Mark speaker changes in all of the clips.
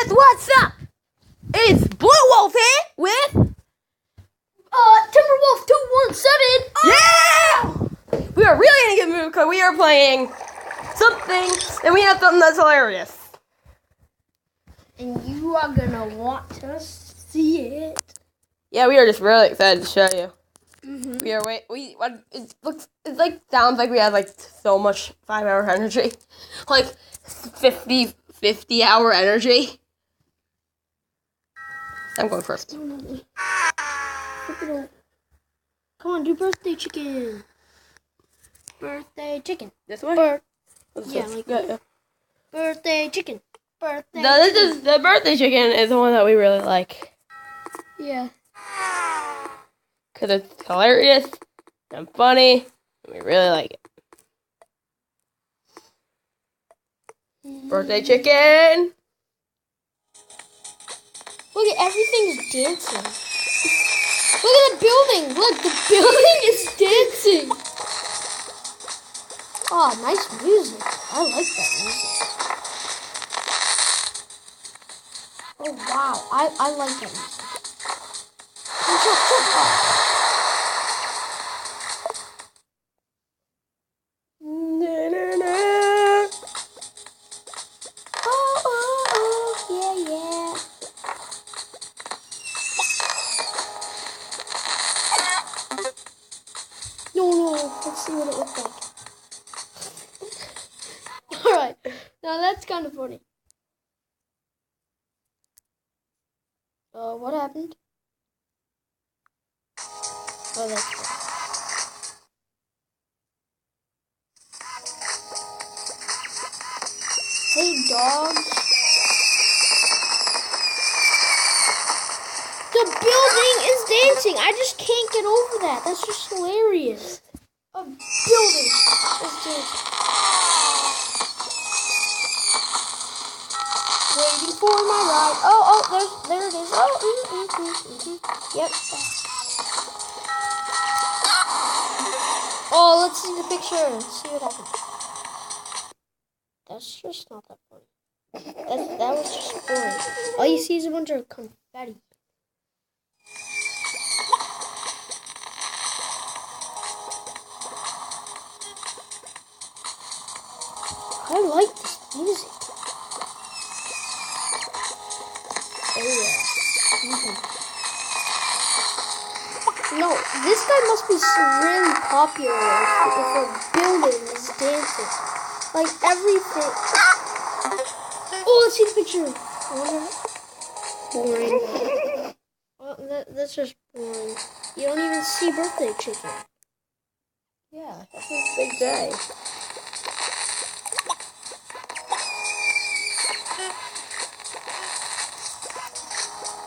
Speaker 1: guys, what's up? It's Blue Wolf here with
Speaker 2: Timberwolf 217.
Speaker 1: Yeah! We are really in a good mood because we are playing something and we have something that's hilarious.
Speaker 2: And you are gonna want to see it.
Speaker 1: Yeah, we are just really excited to show you.
Speaker 2: Mm-hmm.
Speaker 1: We are it like sounds like we have like so much 5-hour energy. Like 50 hour energy. I'm going first.
Speaker 2: Flip it over. Come on, do birthday chicken. Birthday chicken.
Speaker 1: This way?
Speaker 2: Yeah, like that. Birthday chicken. Birthday
Speaker 1: No, this is the birthday chicken is the one that we really like.
Speaker 2: Yeah.
Speaker 1: Because it's hilarious and funny. And we really like it. Birthday chicken!
Speaker 2: Look at everything's dancing. Look at the building. Look, the building is dancing. Oh, nice music. I like that music. Oh, wow. I like that music. Oh, yeah. No, let's see what it looks like. Alright, now that's kind of funny. What happened? Oh, that's good. Hey, dog. The building is dancing. I just can't get over that. That's just hilarious. A building is dancing. Waiting for my ride. Oh, there it is. Oh, Yep. Oh, let's see the picture. Let's see what happens. That's just not that funny. That was just boring. All you see is a bunch of confetti. I like this music. Oh yeah. No, this guy must be really popular if a building is dancing. Like everything. Oh, let's see the picture. Boring. Well, that's just boring. You don't even see birthday chicken.
Speaker 1: Yeah, that's a big day.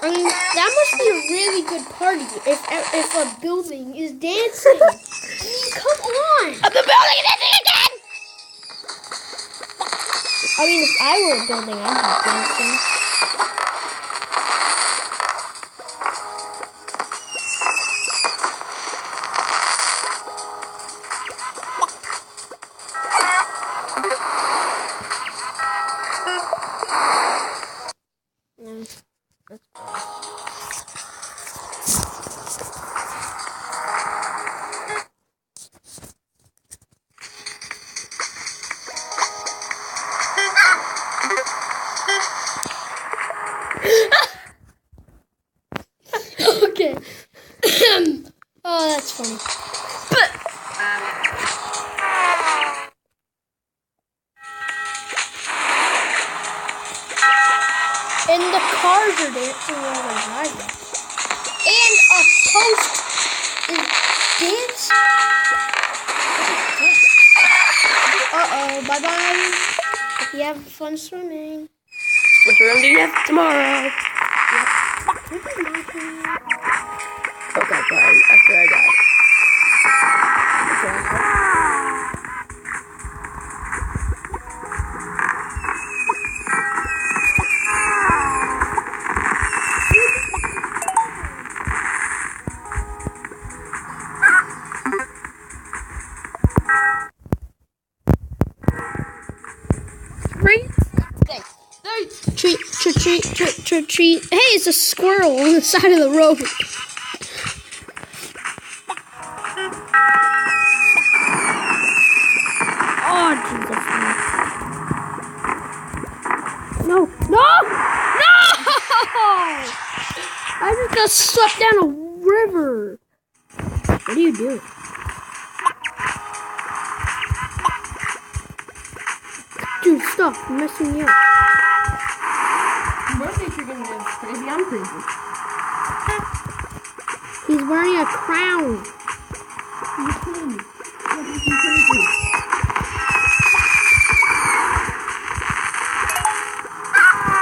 Speaker 2: I mean, that must be a really good party if a building is dancing. I mean, come on.
Speaker 1: The building is dancing again!
Speaker 2: I mean, if I were a building, I'd be dancing. Okay. Oh, that's funny. And the cars are dancing while they're driving. And a post is dancing. Uh-oh, bye-bye. Hope you have fun swimming.
Speaker 1: Which room do you have tomorrow? Okay, fine. After I die.
Speaker 2: or treat, trick or treat. Hey, it's a squirrel on the side of the road. Oh, Jesus. No. No! No! I just got swept down a river. What are you doing? Dude, stop. You're messing me up.
Speaker 1: Birthday chicken is crazy. I'm crazy.
Speaker 2: He's wearing a crown.
Speaker 1: He's crazy. He's crazy.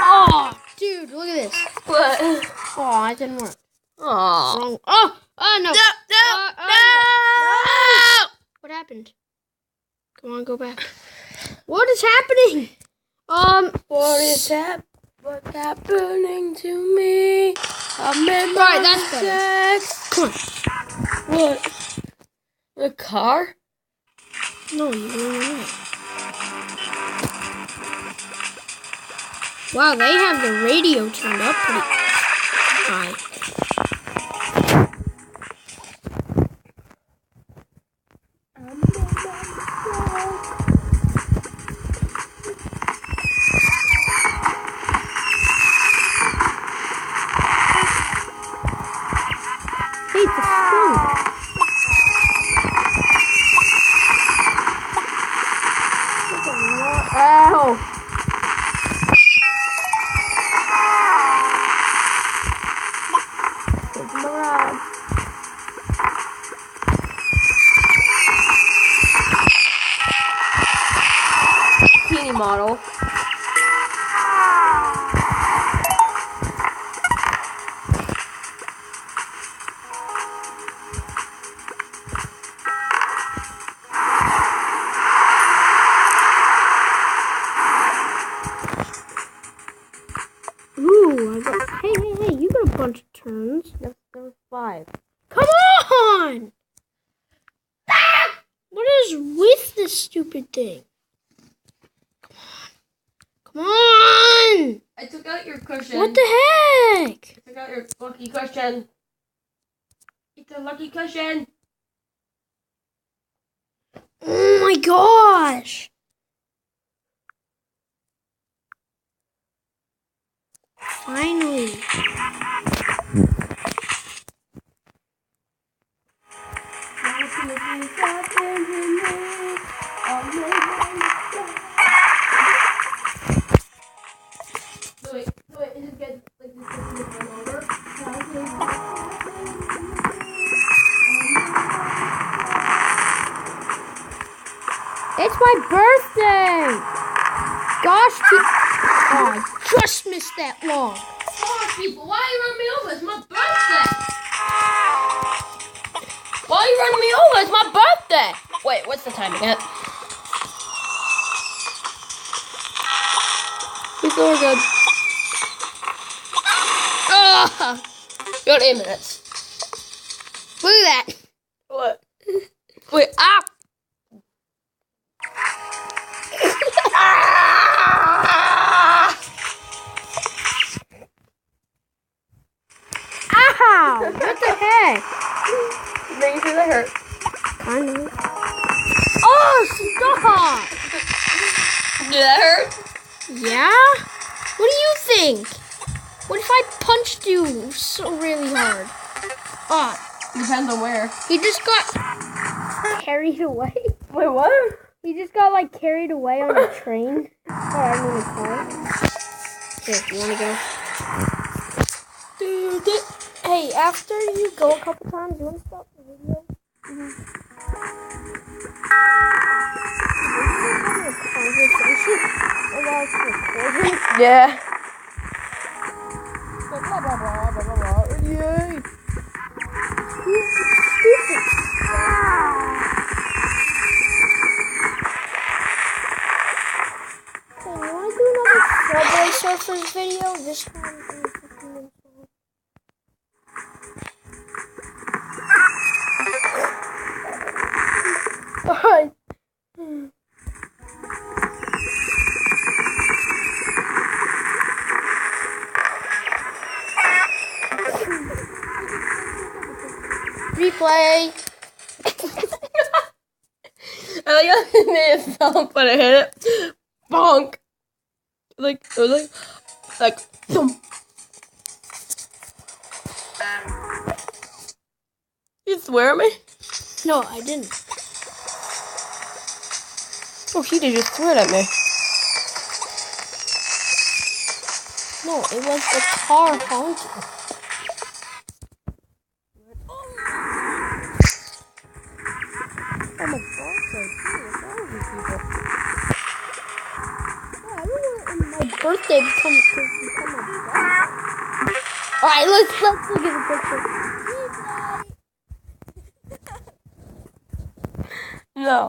Speaker 2: Oh, dude, look at this.
Speaker 1: What?
Speaker 2: Oh, it didn't work.
Speaker 1: Aww.
Speaker 2: Wrong. Oh, no.
Speaker 1: No!
Speaker 2: No. What happened? Come on, go back. What is happening?
Speaker 1: What's happening to me? I'm in my
Speaker 2: Alright, that's better.
Speaker 1: sex.
Speaker 2: Come on.
Speaker 1: What? A car?
Speaker 2: No, you don't. Wow, they have the radio turned up pretty high. Hey, it's a spoon.
Speaker 1: Ow! It's my ride. Teeny model.
Speaker 2: Ooh, hey, you got a bunch of turns.
Speaker 1: There was 5.
Speaker 2: Come on! What is with this stupid thing? Come on!
Speaker 1: I took out your cushion.
Speaker 2: What the heck?
Speaker 1: I took out your lucky cushion. It's a lucky cushion.
Speaker 2: Oh my gosh! Finally.
Speaker 1: Wait, is it good? Like this is over?
Speaker 2: It's my birthday! Gosh, oh, I just missed that long.
Speaker 1: Come on, people, why are you running me over? It's my birthday! Why are you running me over? It's my birthday! Wait, what's the time again? We're good. Ah! You got 8 minutes.
Speaker 2: Look at that.
Speaker 1: What? Wait, ah!
Speaker 2: Ow! What the heck?
Speaker 1: Make sure that hurt.
Speaker 2: Kind of. Oh, stop!
Speaker 1: Did that hurt?
Speaker 2: Yeah? What do you think? What if I punched you so really hard? Oh,
Speaker 1: Depends on where.
Speaker 2: he just got carried away.
Speaker 1: Wait, what?
Speaker 2: He just got like carried away on a train. Oh, I mean a car. Here, you wanna go? Dude, hey, after you go a couple times, you wanna stop the video? Conversation about recording.
Speaker 1: Yeah. Blah, blah, blah, blah, blah, blah. Yay.
Speaker 2: Stupid. Okay, you wanna do another Subway Surfers video? This one is 15 minutes long. Alright. Replay.
Speaker 1: I like how it made a sound when I hit it. Bonk. Like, it was like, thump. You swear at me?
Speaker 2: No, I didn't.
Speaker 1: Oh, he did just swear at me.
Speaker 2: No, it was the car honking. Oh my birthday, too. What's wrong with you people? Oh, I don't want my birthday become a birthday. Alright, let's look at the picture.
Speaker 1: No.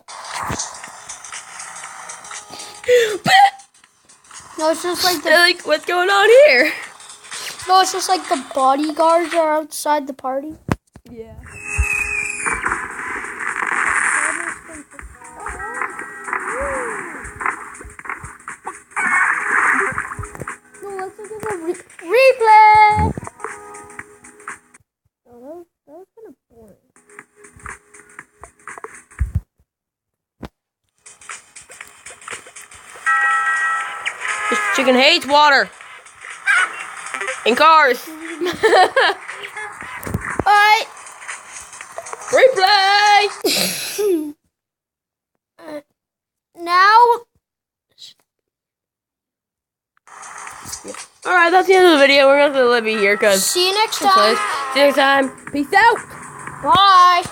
Speaker 2: No, it's just like
Speaker 1: They're like, what's going on here?
Speaker 2: no, it's just like the bodyguards are outside the party.
Speaker 1: Yeah.
Speaker 2: No, let's look at the replay. No, that was kind of boring.
Speaker 1: This chicken hates water. In cars.
Speaker 2: Alright.
Speaker 1: Replay!
Speaker 2: Now.
Speaker 1: Alright, that's the end of the video. We're going to leave it here because...
Speaker 2: See you next time.
Speaker 1: See you next time. Peace out.
Speaker 2: Bye.